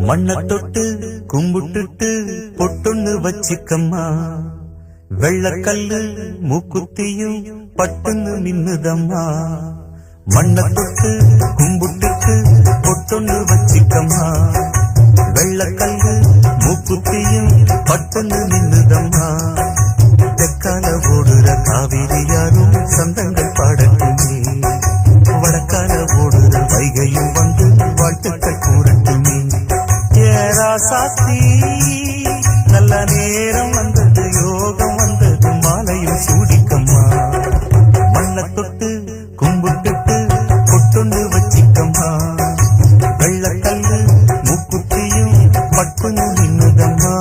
மண்ண தொட்டு கும்பிட்டுட்டு பொட்டொன்னு வச்சிக்கம்மா, வெள்ளக்கல்லு மூக்குத்தியும் பட்டுன்னு நின்னுதம்மா. மண்ண தொட்டு கும்பிட்டுட்டு பொட்டொன்னு வச்சிக்கம்மா, வெள்ளக்கல்லு மூக்குத்தியும் பட்டுன்னு நின்னுதம்மா. தெற்கால ஓடுற காவிரி யாரும் சந்தங்கள் பாடட்டுமே, வடக்கால ஓடுற வைகையும் வந்து வாழ்த்துக்கள் கூறட்டுமே. ஏராசாத்தி நல்ல நேரம் வந்தது, யோகம் வந்தது, மாலையும் சூடிக்கம்மா. மண்ண தொட்டு கும்பிட்டுட்டு பொட்டொண்டு வச்சிக்கம்மா, வெள்ளக்கல்லு மூக்குத்தியும் பட்டுன்னு நின்னுதம்மா.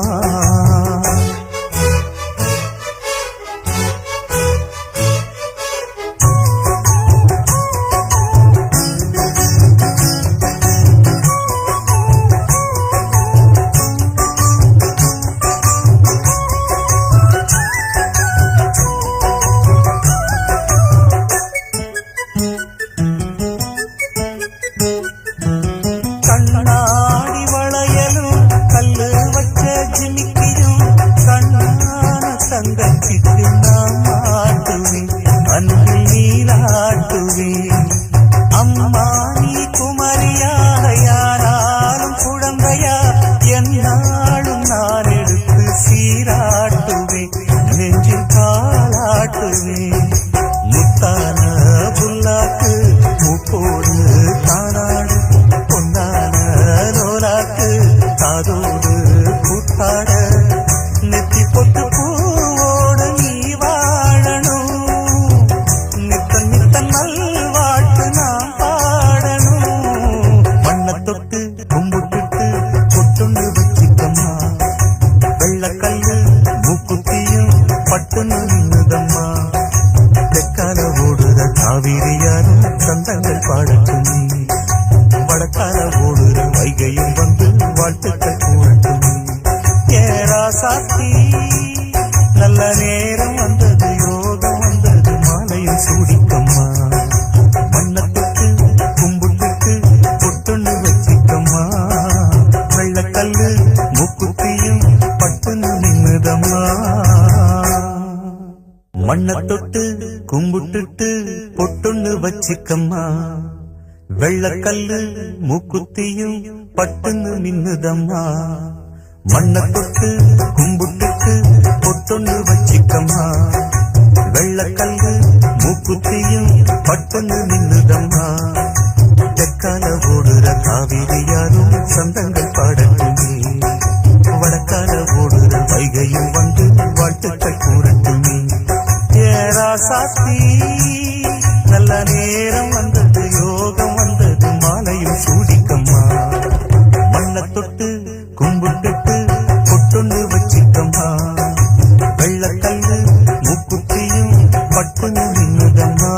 கண்ணாடி வளையலும் கல்லு வச்ச ஜிமிக்கியும் கண்ணான தங்கச்சிக்கு நான் மாட்டுவேன், அன்பில் நீராட்டுவேன். அம்மா நீ குமரியாக யாராலும் குழந்தையா, என்னாலும் நான் எடுத்து சீராட்டுவேன், நெஞ்சில் காலாட்டுவேன். முத்தான புல்லாக்கு மூக்கோடு தானாடு, பொன்னான லோலாக்கு காதோடு கூத்தாட. நெத்தி பொட்டு பூவோடு நீ வாழணும், நித்த நித்த நல்வாழ்த்து நான் பாடணும். மண்ண தொட்டு கும்பிட்டுட்டு பொட்டுண்டு வச்சிக்கம்மா, வெள்ளக்கல்லு மூக்குத்தியும் பட்டுன்னு நின்னுதம்மா. தெற்கால ஓடுற காவிரி யாரும் சந்தங்கள் பாடட்டுமே, வடக்கால ஓடுற வைகையும் வந்து வாழ்த்துக்கள் கூறட்டுமே. ஏராசாத்தி நல்ல நேரம் வந்தது, யோகம் வந்தது, மாலையும் சூடிக்கம்மா. மண்ண தொட்டு கும்பிட்டுட்டு பொட்டுன்னு வச்சிக்கம்மா, வெள்ளக்கல்லு மூக்குத்தியும் பட்டுன்னு நின்னுதம்மா. மண்ண தொட்டு கும்பிட்டுட்டு பொட்டொன்னு வச்சிக்கம்மா, வெள்ளக்கல்லு மூக்குத்தியும் பட்டுன்னு நின்னுதம்மா. மண்ண தொட்டு கும்பிட்டுட்டு பொட்டொன்னு வச்சிக்கம்மா, வெள்ளக்கல்லு மூக்குத்தியும் பட்டுன்னு நின்னுதம்மா. தெற்கால ஓடுற காவிரி யாரும் சந்தங்கள் பாடட்டுமே, வடக்கால ஓடுற வைகையும் வந்து வாழ்த்துக்கள் கூறட்டுமே. ஏராசாத்தி நல்ல நேரம் வந்தது, யோகம் வந்தது, மாலையும் சூடிக்கம்மா. மண்ண தொட்டு கும்பிட்டுட்டு பொட்டொண்டு வச்சிக்கம்மா, வெள்ளக்கல்லு மூக்குத்தியும் பட்டுன்னு நின்னுதம்மா.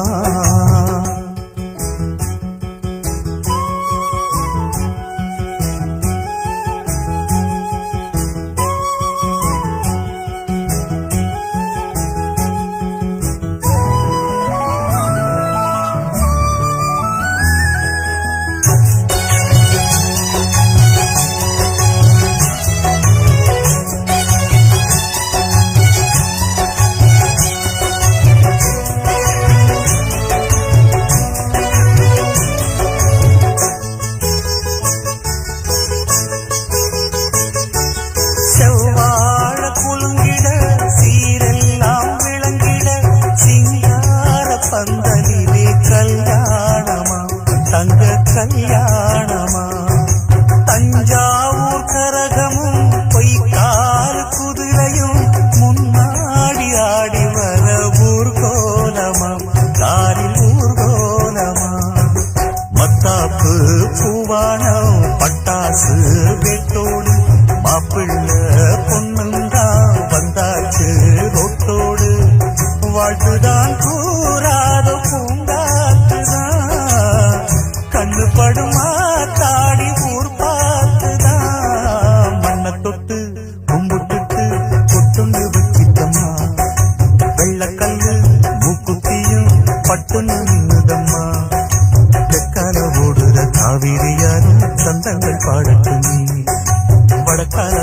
பாடட்டுமே வடக்கால